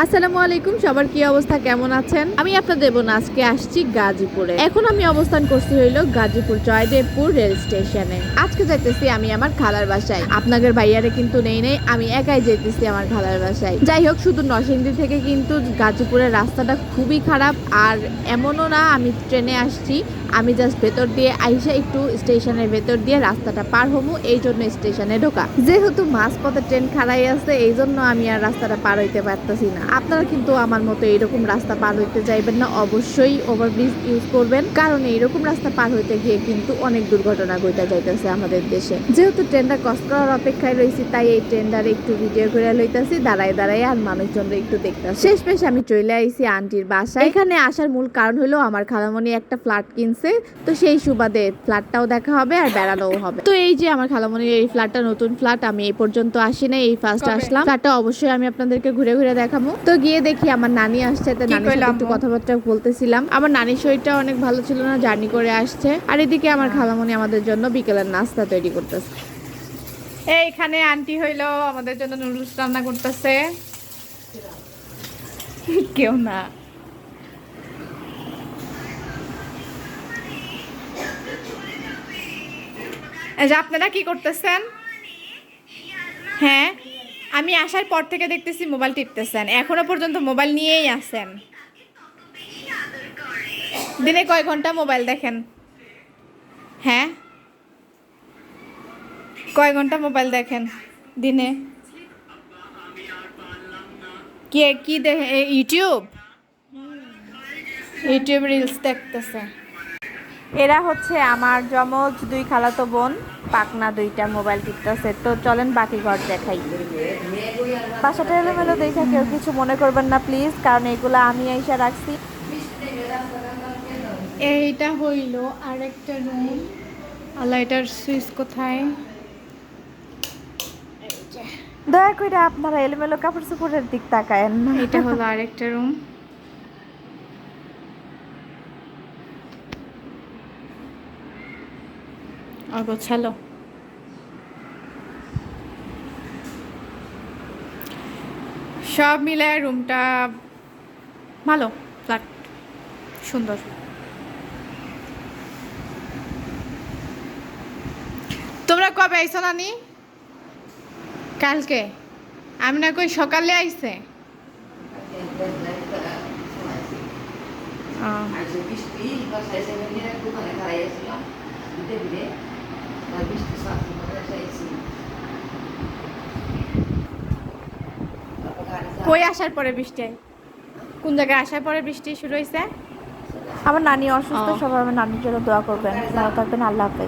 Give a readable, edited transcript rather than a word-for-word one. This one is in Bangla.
আসসালামু আলাইকুম, সবার কি অবস্থা, কেমন আছেন? আমি আপনাদের বোন আজকে আসছি গাজীপুরে। এখন আমি অবস্থান করছি হইলো গাজীপুর জয়দেবপুর রেল স্টেশনে। আজকে যাইতেছি আমি আমার খালার বাসায়। আপনাদের ভাইয়ারে কিন্তু নেই, আমি একাই যাইতেছি আমার খালার বাসায়। যাই হোক, শুধু নরসিংদী থেকে কিন্তু গাজীপুরের রাস্তাটা খুবই খারাপ। আর এমনও না আমি ট্রেনে আসছি, আমি জাস্ট ভেতর দিয়ে আইসা একটু স্টেশনের ভেতর দিয়ে রাস্তাটা পার হবো, এই জন্য স্টেশনে ঢোকা। যেহেতু মাঝপথে ট্রেন খাড়াই আছে, এই জন্য আমি আর রাস্তাটা পার হইতে পারতেছি না। আপনারা কিন্তু আমার মতো এইরকম রাস্তা পার হইতে যাইবেন না, অবশ্যই ওভারব্রিজ ইউজ করবেন, কারণ এইরকম রাস্তা পার হইতে গিয়ে কিন্তু অনেক দুর্ঘটনা ঘটে যাইতেছে আমাদের দেশে। যেহেতু ট্রেনটা ক্রস করার অপেক্ষায় রয়েছি, তাই এই ট্রেনটার একটু ভিডিও করে লইতাছি দাঁড়ায় দাঁড়ায়, আর মানুষজনরা একটু দেখতেছি। শেষমেশ আমি চলে আইছি আন্টির বাসায়। এখানে আসার মূল কারণ হলো আমার খালামণি একটা ফ্ল্যাট কিনছে, তো সেই সুবাদে ফ্ল্যাটটাও দেখা হবে আর বেড়ানোও হবে। তো এই যে আমার খালামণির এই ফ্ল্যাটটা নতুন ফ্ল্যাট, আমি এই পর্যন্ত আসি না, এই ফার্স্ট আসলাম। ফ্ল্যাটটা অবশ্যই আমি আপনাদেরকে ঘুরে ঘুরে দেখাবো। তো গিয়ে দেখি আমার নানি আসছে, তো নানির সাথে একটু কথাবার্তা বলতেছিলাম। আমার নানির শরীরটা অনেক ভালো ছিল না, জার্নি করে আসছে। আর এদিকে আমার খালামণি আমাদের জন্য বিকেলের নাস্তা তৈরি করতেছে। এইখানে আন্টি হইলো আমাদের জন্য নুডলস রান্না করতেছে। কেউ না। এই যে আপনারা কি করতেছেন? হ্যাঁ, আমি আসার পর থেকে দেখতেছি মোবাইল টিপতেছেন, এখনো পর্যন্ত মোবাইল নিয়েই আছেন। দিনে কয় ঘন্টা মোবাইল দেখেন? হ্যাঁ, কয় ঘন্টা মোবাইল দেখেন দিনে? কি কি দেখে? ইউটিউব ইউটিউব রিলস দেখতেছে। এরা হচ্ছে আমার যমজ দুই খালাতো বোন, পাকনা দুইটা মোবাইল টিপতেছে। তো চলেন বাকি ঘর দেখাই। বাসাটা এলোমেলো দেখা কেউ কিছু মনে করবেন না প্লিজ, কারণ এগুলো আমি আইসা রাখছি। এইটা হইল আরেকটা রুম। আল্লাহ, এটার সুইচ কোথায়? দয়া করে আপনারা এলোমেলো কাপড় চোপড়ের দিক তাকায়েন না। এটা হলো আরেকটা রুম। অগোছালো। সব মিলায় রুমটা ভালো, ফ্ল্যাট সুন্দর। তোমরা কবে আইছো নানি? কালকে? আমি না কই সকালে আইছে। কই আসার পরে বৃষ্টি? কোন জায়গায় আসার পরে বৃষ্টি শুরু হয়েছে? আমার নানি অসুস্থ, সবাই আমার নানির জন্য দোয়া করবেন। ভালো থাকবেন, আল্লাহ হাফেজ।